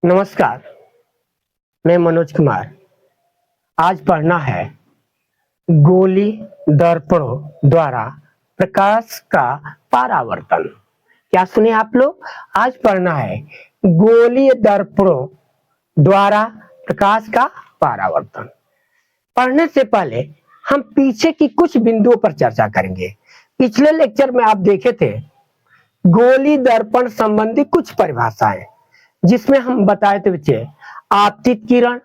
नमस्कार, मैं मनोज कुमार। आज पढ़ना है गोली दर्पणों द्वारा प्रकाश का परावर्तन। क्या सुने आप लोग? आज पढ़ना है गोलीय दर्पणों द्वारा प्रकाश का परावर्तन। पढ़ने से पहले हम पीछे की कुछ बिंदुओं पर चर्चा करेंगे। पिछले लेक्चर में आप देखे थे गोली दर्पण संबंधी कुछ परिभाषाएं, जिसमें हम बताए थे बच्चे आपतित किरण,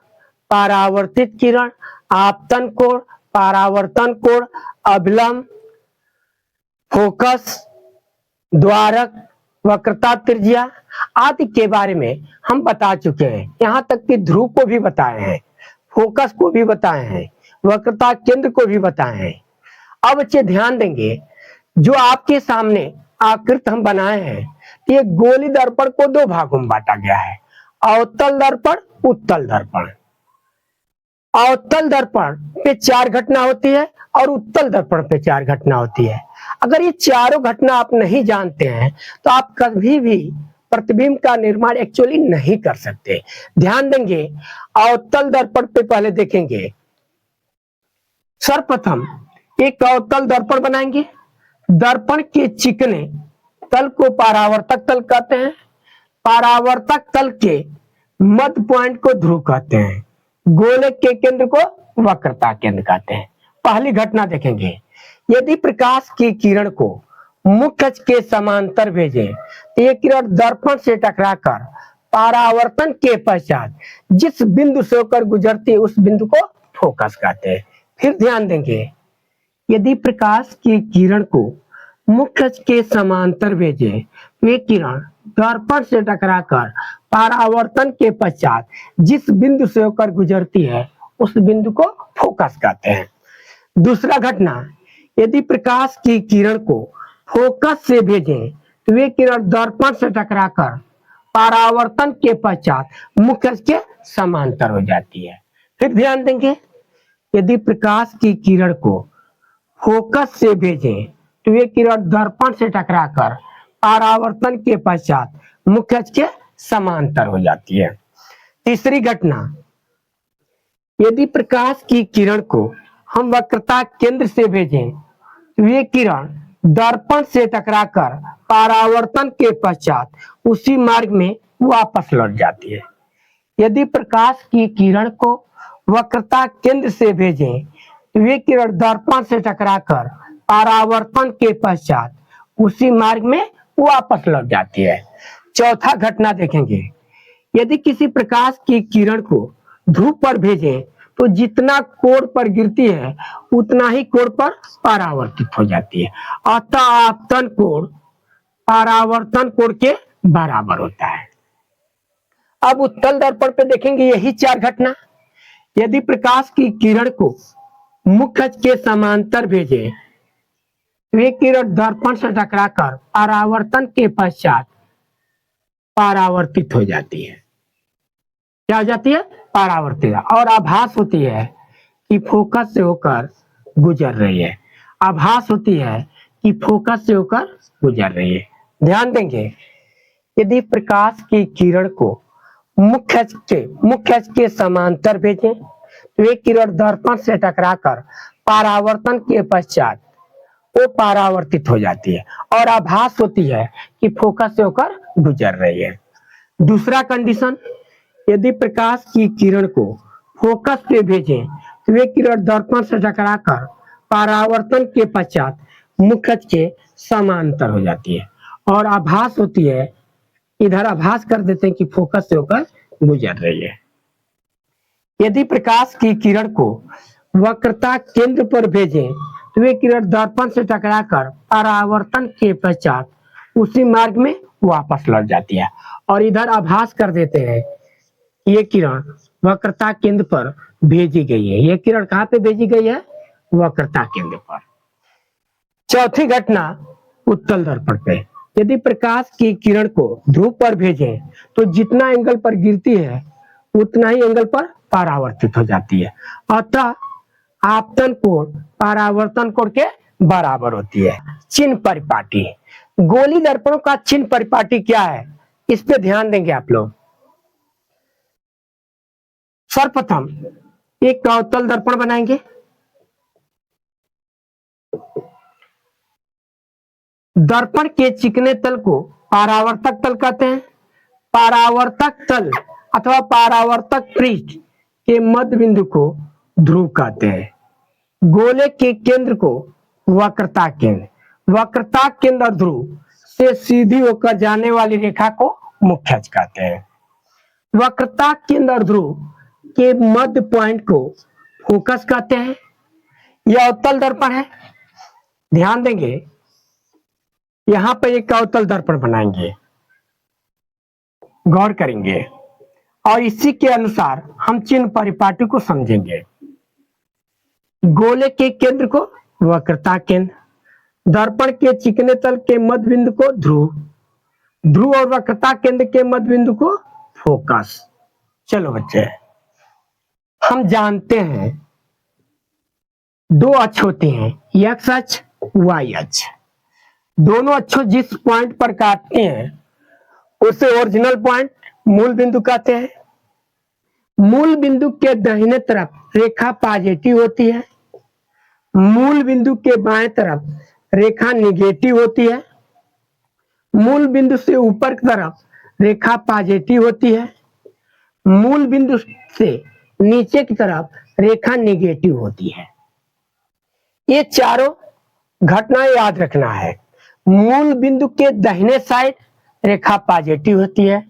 परावर्तित किरण, आपतन कोण, परावर्तन कोण, अभिलंब, फोकस, द्वारक, वक्रता त्रिज्या आदि के बारे में हम बता चुके हैं। यहाँ तक कि ध्रुव को भी बताए हैं, फोकस को भी बताए हैं, वक्रता केंद्र को भी बताए हैं। अब बच्चे ध्यान देंगे, जो आपके सामने आकृति हम बनाए हैं, ये गोली दर्पण को दो भागों में बांटा गया है, अवतल दर्पण, उत्तल दर्पण। अवतल दर्पण पे 4 घटना होती है और उत्तल दर्पण पे 4 घटना होती है। अगर ये चारों घटना आप नहीं जानते हैं तो आप कभी भी प्रतिबिंब का निर्माण एक्चुअली नहीं कर सकते। ध्यान देंगे, अवतल दर्पण पे पहले देखेंगे। सर्वप्रथम एक अवतल दर्पण बनाएंगे। दर्पण के चिकने तल को परावर्तक तल कहते हैं, परावर्तक तल के मध्य पॉइंट को ध्रुव कहते हैं, गोलक के केंद्र को वक्रता केंद्र कहते हैं। पहली घटना देखेंगे, यदि प्रकाश की किरण को मुख्य अक्ष के समांतर भेजें तो ये किरण दर्पण से टकराकर परावर्तन के पश्चात जिस बिंदु से होकर गुजरती है उस बिंदु को फोकस कहते हैं। फिर ध्यान देंगे, यदि प्रकाश की किरण को मुख्य अक्ष के समांतर भेजें तो ये किरण दर्पण से टकराकर परावर्तन के पश्चात जिस बिंदु से होकर गुजरती है उस बिंदु को फोकस कहते हैं। दूसरा घटना, यदि प्रकाश की किरण को फोकस से भेजें तो वे किरण दर्पण से टकराकर परावर्तन के पश्चात मुख्य अक्ष के समांतर हो जाती है। फिर ध्यान देंगे, यदि प्रकाश की किरण को फोकस से भेजें तो वे किरण दर्पण से टकराकर परावर्तन के पश्चात मुख्य अक्ष के समांतर हो जाती है। तीसरी घटना, यदि प्रकाश की किरण को हम वक्रता केंद्र से भेजें तो वे किरण दर्पण से टकराकर परावर्तन के पश्चात उसी मार्ग में वापस लौट जाती है। यदि प्रकाश की किरण को वक्रता केंद्र से भेजें तो वे किरण दर्पण से टकराकर परावर्तन के पश्चात उसी मार्ग में वापस लौट जाती है। चौथा घटना देखेंगे, यदि किसी प्रकाश की किरण को ध्रुव पर भेजें तो जितना कोण पर गिरती है उतना ही कोण पर परावर्तित हो जाती है। अतः आपतन कोण परावर्तन कोण के बराबर होता है। अब उत्तल दर्पण पे देखेंगे यही 4 घटना। यदि प्रकाश की किरण को मुख्य अक्ष के समांतर भेजें वे किरण दर्पण से टकराकर परावर्तन के पश्चात परावर्तित हो जाती है। क्या हो जाती है? परावर्तित, और आभास होती है कि फोकस से होकर गुजर रही है। आभास होती है कि फोकस से होकर गुजर रही है। ध्यान देंगे, यदि प्रकाश की किरण को मुख्य अक्ष के समांतर भेजें तो वे किरण दर्पण से टकराकर परावर्तन के पश्चात वो परावर्तित हो जाती है और आभास होती है कि फोकस से होकर गुजर रही है। दूसरा कंडीशन, यदि प्रकाश की किरण को फोकस पे भेजें तो वे किरण दर्पण से टकराकर परावर्तन के पश्चात मुख्य अक्ष के समांतर हो जाती है और आभास होती है, इधर आभास कर देते हैं कि फोकस से होकर गुजर रही है। यदि प्रकाश की किरण को वक्रता केंद्र पर भेजें तो वे किरण दर्पण से टकराकर परावर्तन के पश्चात उसी मार्ग में वापस लौट जाती है और इधर आभास कर देते हैं ये किरण वक्रता केंद्र पर भेजी गई है। ये किरण कहाँ पे भेजी गई है? वक्रता केंद्र पर। चौथी घटना उत्तल दर्पण पे, यदि प्रकाश की किरण को ध्रुव पर भेजें तो जितना एंगल पर गिरती है उतना ही एंगल पर परावर्तित हो जाती है। अतः आपतन कोण परावर्तन कोण के बराबर होती है। चिन्ह परिपाटी, गोली दर्पणों का चिन्ह परिपाटी क्या है, इस पे ध्यान देंगे आप लोग। सर्वप्रथम एक अवतल दर्पण बनाएंगे। दर्पण के चिकने तल को परावर्तक तल कहते हैं। परावर्तक तल अथवा परावर्तक पृष्ठ के मध्य बिंदु को ध्रुव कहते हैं। गोले के केंद्र को वक्रता केंद्र, वक्रता केंद्र और ध्रुव से सीधी होकर जाने वाली रेखा को मुख्य अक्ष कहते हैं। वक्रता केंद्र और ध्रुव के मध्य पॉइंट को फोकस कहते हैं। यह अवतल दर्पण है। ध्यान देंगे, यहां पर एक अवतल दर्पण बनाएंगे, गौर करेंगे और इसी के अनुसार हम चिन्ह परिपाटी को समझेंगे। गोले के केंद्र को वक्रता केंद्र, दर्पण के चिकने तल के मध्य बिंदु को ध्रुव, ध्रुव और वक्रता केंद्र के मध्य बिंदु को फोकस। चलो बच्चे, हम जानते हैं दो अक्ष होते हैं, एक्स अक्ष, वाई अक्ष। दोनों अक्षों जिस पॉइंट पर काटते हैं उसे ओरिजिनल पॉइंट, मूल बिंदु कहते हैं। मूल बिंदु के दाहिने तरफ रेखा पॉजिटिव होती है, मूल बिंदु के बाएं तरफ रेखा निगेटिव होती है। मूल बिंदु से ऊपर की तरफ रेखा पॉजिटिव होती है, मूल बिंदु से नीचे की तरफ रेखा निगेटिव होती है। ये चारों घटनाएं याद रखना है। मूल बिंदु के दाहिने साइड रेखा पॉजिटिव होती है,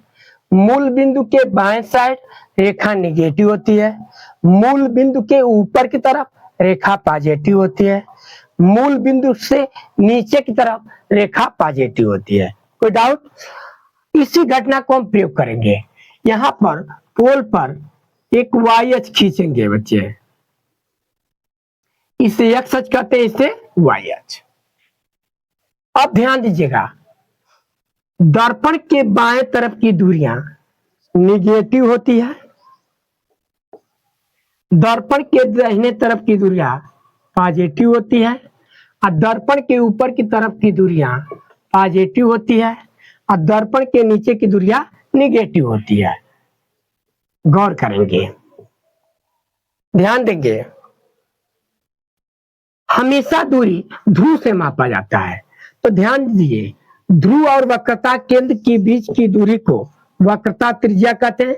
मूल बिंदु के बाएं साइड रेखा निगेटिव होती है, मूल बिंदु के ऊपर की तरफ रेखा पॉजिटिव होती है, मूल बिंदु से नीचे की तरफ रेखा पॉजिटिव होती है। कोई डाउट? इसी घटना को हम प्रयोग करेंगे। यहाँ पर पोल पर एक वाई अक्ष खींचेंगे बच्चे, इसे एक्स अक्ष कहते हैं, इसे वाई अक्ष। अब ध्यान दीजिएगा, दर्पण के बाएं तरफ की दूरियां निगेटिव होती है, दर्पण के दाहिने तरफ की दूरियां पॉजिटिव होती है, और दर्पण के ऊपर की तरफ की दूरियां पॉजिटिव होती है, और दर्पण के नीचे की दूरियां निगेटिव होती है। गौर करेंगे, ध्यान देंगे। हमेशा दूरी ध्रुव से मापा जाता है, तो ध्यान दीजिए, ध्रुव और वक्रता केंद्र के बीच की दूरी को वक्रता त्रिज्या कहते हैं।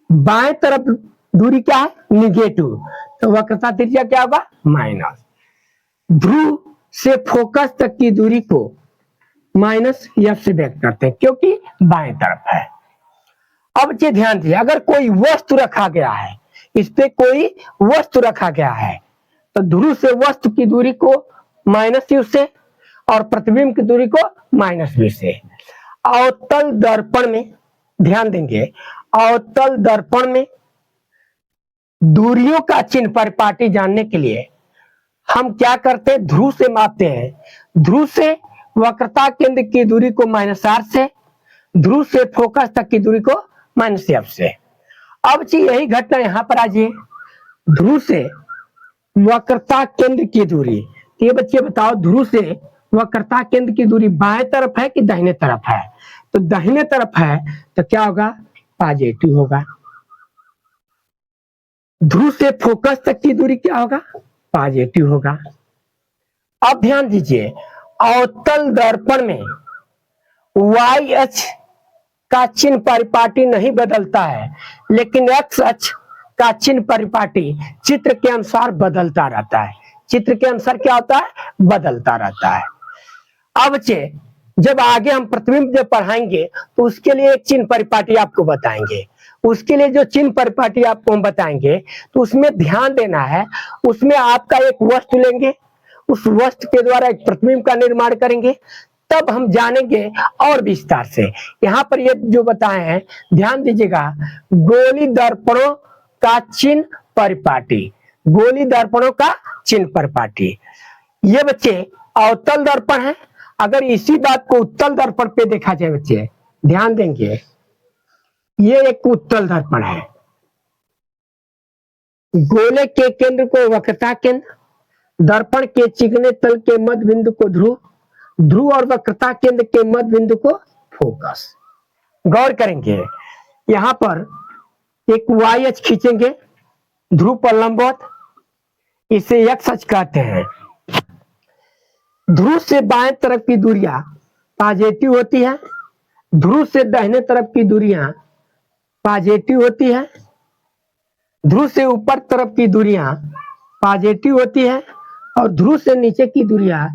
बाएं तरफ दूरी क्या है? निगेटिव, तो वक्रता त्रिज्या क्या होगा? माइनस। ध्रुव से फोकस तक की दूरी को माइनस एफ से व्यक्त करते हैं, क्योंकि बाएं तरफ है। अब ये ध्यान दीजिए, अगर कोई वस्तु रखा गया है, इस पे कोई वस्तु रखा गया है, तो ध्रुव से वस्तु की दूरी को माइनस यू से और प्रतिबिंब की दूरी को माइनस बी से। अवतल दर्पण में ध्यान देंगे, अवतल दर्पण में दूरियों का चिन्ह परिपाटी जानने के लिए हम क्या करते हैं? ध्रुव से मापते हैं। ध्रुव से वक्रता केंद्र की दूरी को माइनस आर से, ध्रुव से फोकस तक की दूरी को माइनस एफ से। अब यही घटना यहां पर आ जाइए, ध्रुव से वक्रता केंद्र की दूरी। ये बच्चे बताओ, ध्रुव से वक्रता केंद्र की दूरी बाएं तरफ है कि दाहिने तरफ है? तो दाहिने तरफ है, तो क्या होगा? पॉजिटिव होगा। ध्रुव से फोकस तक की दूरी क्या होगा? पॉजिटिव होगा। अब ध्यान दीजिए, अवतल दर्पण में वाई अक्ष का चिन्ह परिपाटी नहीं बदलता है, लेकिन एक्स अक्ष का चिन्ह परिपाटी चित्र के अनुसार बदलता रहता है। चित्र के अनुसार क्या होता है? बदलता रहता है। अब जब आगे हम प्रतिबिंब जब पढ़ाएंगे तो उसके लिए एक चिन्ह परिपाटी आपको बताएंगे। उसके लिए जो चिन्ह परिपाटी आपको हम बताएंगे तो उसमें ध्यान देना है, उसमें आपका एक वस्तु लेंगे, उस वस्तु के द्वारा एक प्रतिबिंब का निर्माण करेंगे, तब हम जानेंगे और विस्तार से। यहाँ पर ये जो बताए हैं ध्यान दीजिएगा, गोली दर्पणों का चिन्ह परिपाटी, गोली दर्पणों का चिन्ह परिपाटी। ये बच्चे अवतल दर्पण है। अगर इसी बात को उत्तल दर्पण पे देखा जाए बच्चे, ध्यान देंगे, ये एक उत्तल दर्पण है। गोले के केंद्र को वक्रता केंद्र, दर्पण के चिकने तल के मध्य बिंदु को ध्रुव, ध्रुव और वक्रता केंद्र के मध्य बिंदु को फोकस। गौर करेंगे, यहां पर एक वाई अक्ष खींचेंगे ध्रुव पर लंबवत, इसे एक्स अक्ष कहते हैं। ध्रुव से बाएं तरफ की दूरियां पॉजिटिव होती है, ध्रुव से दाहिने तरफ की दूरियां पॉजिटिव होती है, ध्रुव से ऊपर तरफ की दूरियां पॉजिटिव होती है और ध्रुव से नीचे की दूरियां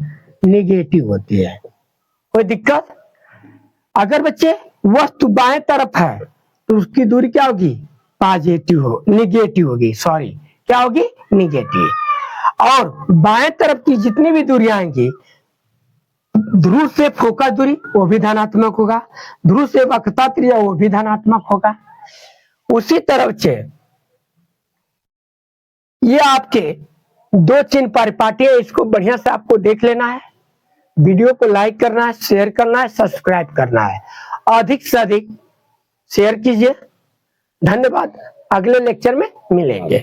नेगेटिव होती है। कोई दिक्कत? अगर बच्चे वस्तु बाएं तरफ है तो उसकी दूरी क्या होगी? निगेटिव होगी, सॉरी क्या होगी? निगेटिव। और बाएं तरफ की जितनी भी दूरियां आएंगी, ध्रुव से फोकस दूरी वो भी धनात्मक होगा, ध्रुव से वक्रता त्रिज्या वो भी धनात्मक होगा। उसी तरफ से ये आपके दो चिन्ह परिपाटी है, इसको बढ़िया से आपको देख लेना है। वीडियो को लाइक करना है, शेयर करना है, सब्सक्राइब करना है, अधिक से अधिक शेयर कीजिए। धन्यवाद, अगले लेक्चर में मिलेंगे।